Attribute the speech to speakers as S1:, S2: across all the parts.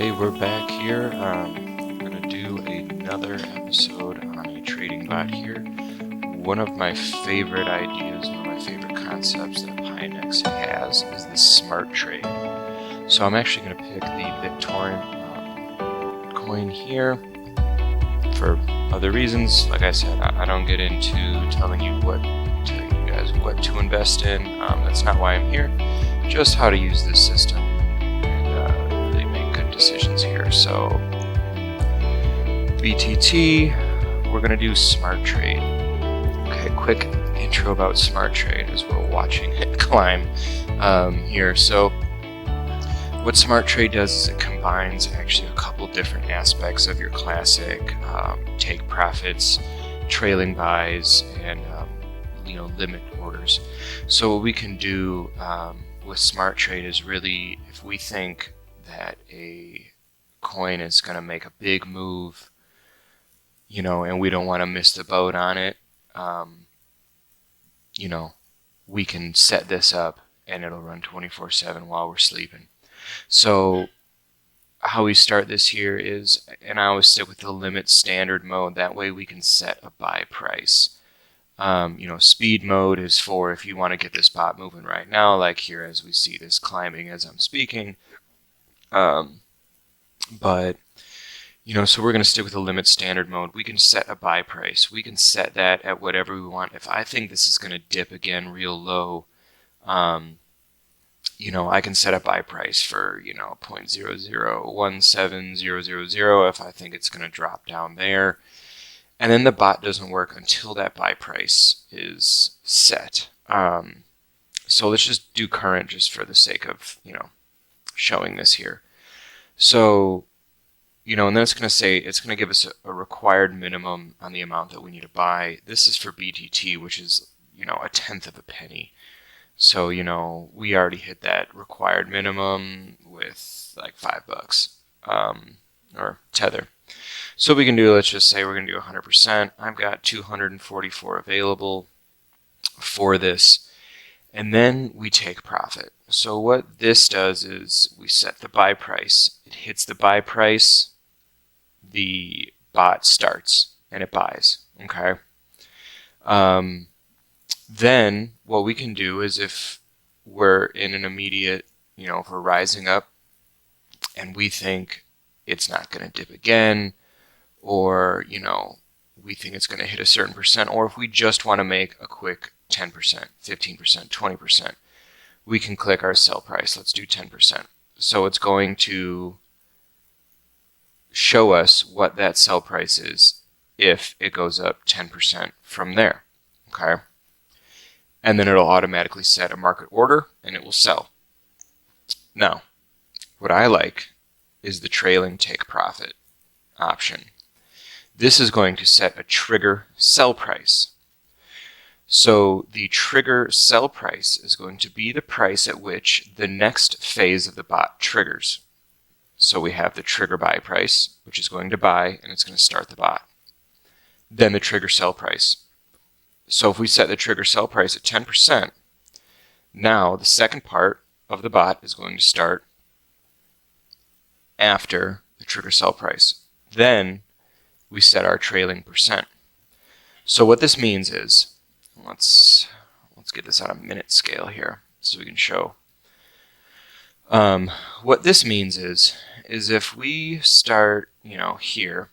S1: Hey, we're back here. I'm going to do another episode on a trading bot here. One of my favorite ideas, one of my favorite concepts that Pionex has is the smart trade. So I'm actually going to pick the BitTorrent coin here for other reasons. Like I said, I don't get into telling you guys what to invest in. That's not why I'm here. Just how to use this system and really make good decisions here. So BTT, we're going to do smart trade. Okay, quick intro about smart trade as we're watching it climb here. So what smart trade does is it combines actually a couple different aspects of your classic take profits, trailing buys, and limit orders. So what we can do with smart trade is really, if we think that a coin is going to make a big move, and we don't want to miss the boat on it, we can set this up and it'll run 24/7 while we're sleeping. So how we start this here is, and I always stick with the limit standard mode, that way we can set a buy price. Speed mode is for if you want to get this bot moving right now, like here as we see this climbing as I'm speaking. So we're going to stick with the limit standard mode. We can set a buy price. We can set that at whatever we want. If I think this is going to dip again real low, I can set a buy price for, 0.0017000 if I think it's going to drop down there. And then the bot doesn't work until that buy price is set. So let's just do current just for the sake of, showing this here. So, and then it's going to give us a required minimum on the amount that we need to buy. This is for BTT, which is, a tenth of a penny. So, we already hit that required minimum with like $5, or Tether. So we can do, let's just say we're going to do 100%. I've got 244 available for this. And then we take profit. So what this does is we set the buy price. It hits the buy price, the bot starts, and it buys. Okay. Then what we can do is, if we're in an immediate, if we're rising up and we think it's not going to dip again, or, we think it's going to hit a certain percent, or if we just want to make a quick 10%, 15%, 20%, we can click our sell price. Let's do 10%. So it's going to show us what that sell price is if it goes up 10% from there. Okay. And then it'll automatically set a market order and it will sell. Now, what I like is the trailing take profit option. This is going to set a trigger sell price. So the trigger sell price is going to be the price at which the next phase of the bot triggers. So we have the trigger buy price, which is going to buy, and it's going to start the bot. Then the trigger sell price. So if we set the trigger sell price at 10%, now the second part of the bot is going to start after the trigger sell price. Then we set our trailing percent. So what this means is, let's get this on a minute scale here so we can show. What this means is if we start, here,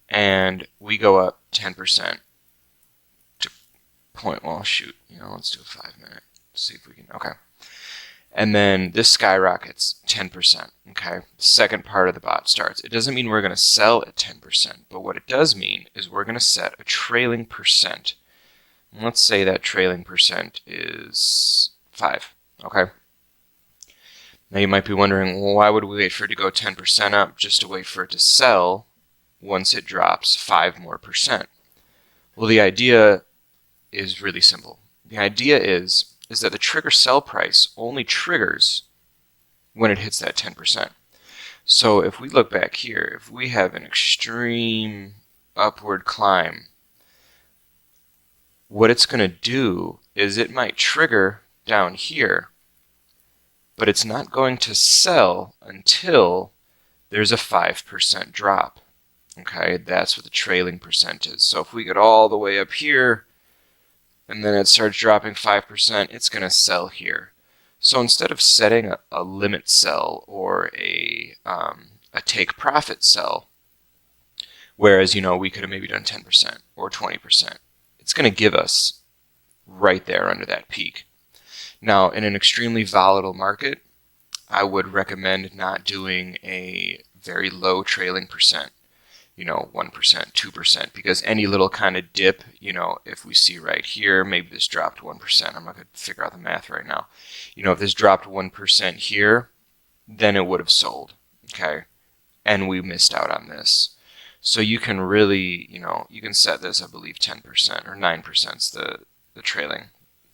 S1: and we go up 10% to point, well, shoot, let's do a 5 minute, see if we can, okay. And then this skyrockets 10%, okay? The second part of the bot starts. It doesn't mean we're going to sell at 10%, but what it does mean is we're going to set a trailing percent. And let's say that trailing percent is 5, okay? Now you might be wondering, well, why would we wait for it to go 10% up just to wait for it to sell once it drops 5 more percent? Well, the idea is really simple. The idea is that the trigger sell price only triggers when it hits that 10%. So if we look back here, if we have an extreme upward climb, what it's going to do is it might trigger down here, but it's not going to sell until there's a 5% drop. Okay, that's what the trailing percent is. So if we get all the way up here and then it starts dropping 5%, it's going to sell here. So instead of setting a limit sell or a take profit sell, whereas, we could have maybe done 10% or 20%, it's going to give us right there under that peak. Now, in an extremely volatile market, I would recommend not doing a very low trailing percent, 1%, 2%, because any little kind of dip, if we see right here, maybe this dropped 1%. I'm not going to figure out the math right now. If this dropped 1% here, then it would have sold, okay? And we missed out on this. So you can really, you can set this, I believe, 10% or 9% is the trailing.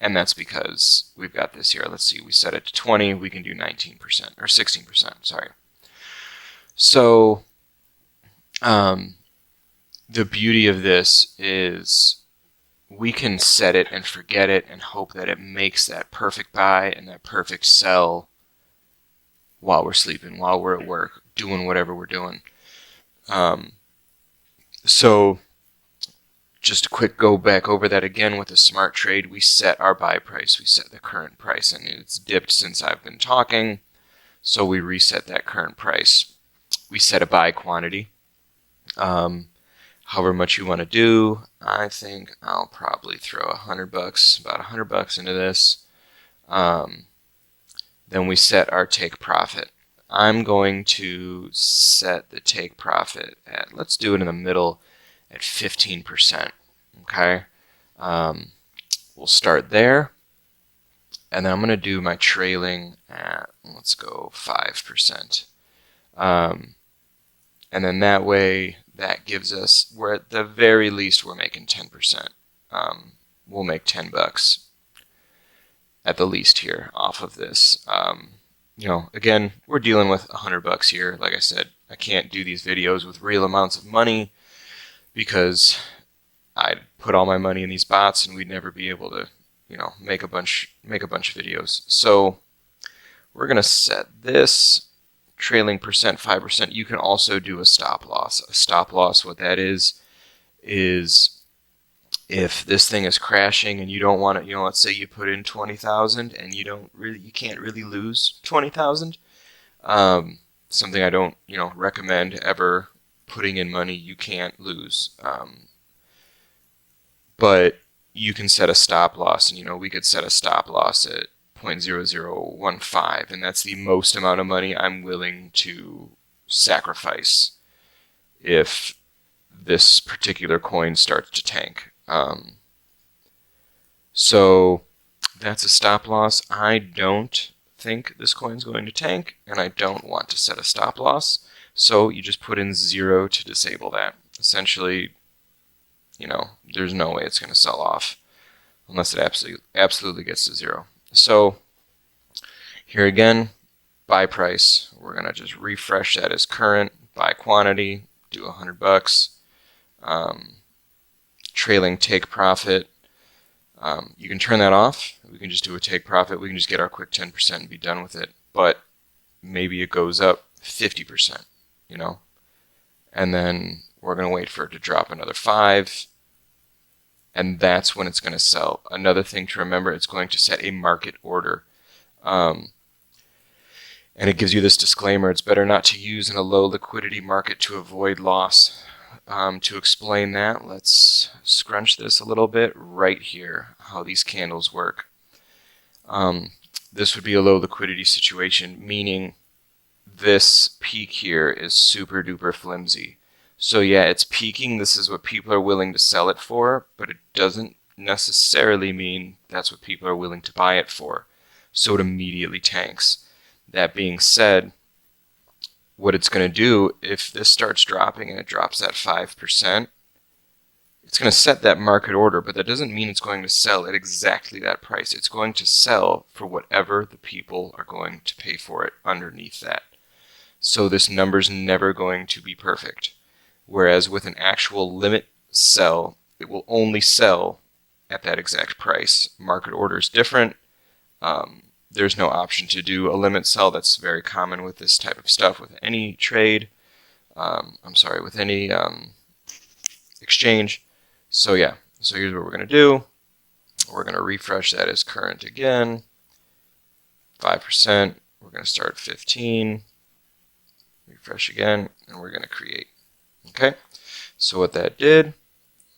S1: And that's because we've got this here. Let's see, we set it to 20, we can do 19% or 16%, sorry. So the beauty of this is we can set it and forget it and hope that it makes that perfect buy and that perfect sell while we're sleeping, while we're at work, doing whatever we're doing. So just a quick go back over that again with a smart trade. We set our buy price, we set the current price, and it's dipped since I've been talking, so we reset that current price. We set a buy quantity. However much you want to do, I think I'll probably throw $100, about $100 into this. Then we set our take profit. I'm going to set the take profit at, let's do it in the middle at 15%. Okay, we'll start there, and then I'm going to do my trailing at, let's go 5%. And then that way, that gives us, we're at the very least, we're making 10%. We'll make $10 at the least here off of this. Again, we're dealing with $100 here. Like I said, I can't do these videos with real amounts of money because I'd put all my money in these bots and we'd never be able to, make a bunch of videos. So we're going to set this trailing percent 5%. You can also do a stop loss. A stop loss, what that is if this thing is crashing and you don't want to, let's say you put in 20,000 and you can't really lose 20,000. Something I don't, recommend ever putting in money you can't lose. But you can set a stop loss, and we could set a stop loss at 0.0015, and that's the most amount of money I'm willing to sacrifice if this particular coin starts to tank. So that's a stop loss. I don't think this coin's going to tank, and I don't want to set a stop loss. So you just put in 0 to disable that. Essentially, there's no way it's going to sell off unless it absolutely gets to 0. So here again, buy price. We're going to just refresh that as current. Buy quantity, do $100. Trailing take profit. You can turn that off. We can just do a take profit. We can just get our quick 10% and be done with it. But maybe it goes up 50%, and then we're going to wait for it to drop another 5, and that's when it's going to sell. Another thing to remember, it's going to set a market order. And it gives you this disclaimer, it's better not to use in a low liquidity market to avoid loss. To explain that, let's scrunch this a little bit right here, how these candles work. This would be a low liquidity situation, meaning this peak here is super duper flimsy. So yeah, it's peaking. This is what people are willing to sell it for, but it doesn't necessarily mean that's what people are willing to buy it for. So it immediately tanks. That being said, what it's going to do, if this starts dropping and it drops at 5%, it's going to set that market order, but that doesn't mean it's going to sell at exactly that price. It's going to sell for whatever the people are going to pay for it underneath that. So this number's never going to be perfect. Whereas with an actual limit sell, it will only sell at that exact price. Market order is different. there's no option to do a limit sell. That's very common with this type of stuff, with any trade. With any exchange. So yeah, so here's what we're going to do. We're going to refresh that as current again. 5%. We're going to start at 15. Refresh again, and we're going to create. Okay, so what that did,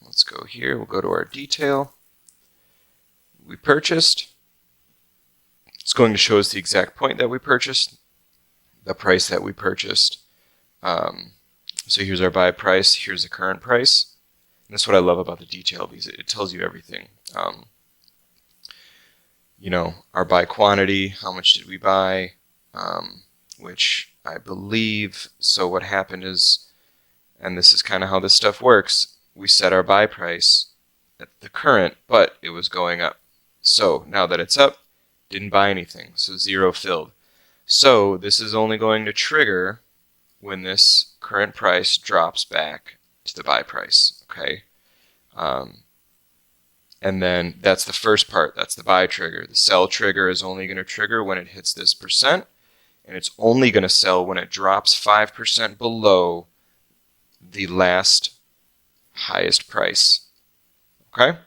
S1: let's go here. We'll go to our detail. We purchased. It's going to show us the exact point that we purchased, the price that we purchased. So here's our buy price. Here's the current price. And that's what I love about the detail, because it tells you everything. You know, our buy quantity, how much did we buy, which I believe, so what happened is, and this is kind of how this stuff works, we set our buy price at the current, but it was going up. So now that it's up, didn't buy anything, so 0 filled. So this is only going to trigger when this current price drops back to the buy price, okay? And then that's the first part, that's the buy trigger. The sell trigger is only going to trigger when it hits this percent, and it's only going to sell when it drops 5% below the last highest price, okay?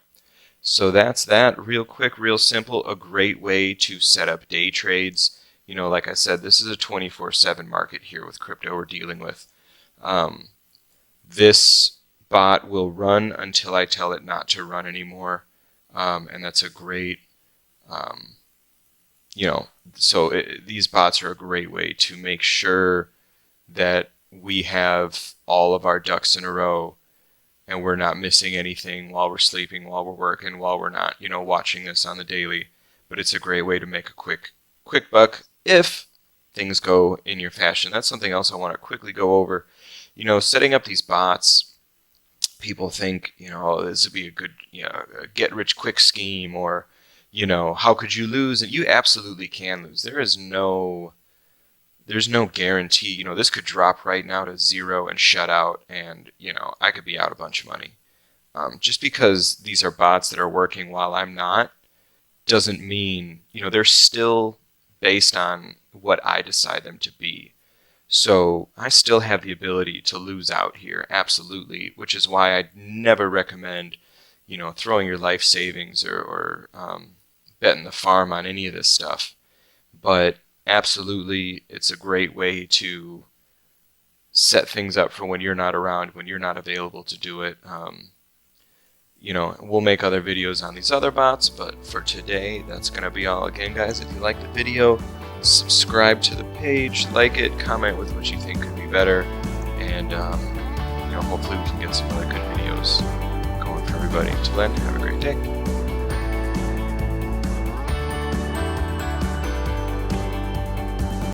S1: So that's that, real quick, real simple, a great way to set up day trades. You know, like I said, this is a 24/7 market here with crypto we're dealing with. This bot will run until I tell it not to run anymore, and that's a great, you know, so these bots are a great way to make sure that we have all of our ducks in a row and we're not missing anything while we're sleeping, while we're working, while we're not, you know, watching this on the daily. But it's a great way to make a quick buck if things go in your fashion. That's something else I want to quickly go over. You know, setting up these bots, people think, you know, oh, this would be a good, you know, a get-rich-quick scheme, or, you know, how could you lose? And you absolutely can lose. There's no guarantee. You know, this could drop right now to 0 and shut out, and, you know, I could be out a bunch of money. Just because these are bots that are working while I'm not doesn't mean, you know, they're still based on what I decide them to be. So I still have the ability to lose out here, absolutely, which is why I never recommend, you know, throwing your life savings or betting the farm on any of this stuff. But absolutely, it's a great way to set things up for when you're not around, when you're not available to do it. You know, we'll make other videos on these other bots, but for today, that's going to be all. Again, guys, if you liked the video, subscribe to the page, like it, comment with what you think could be better, and you know, hopefully we can get some other good videos going for everybody. Until then, have a great day.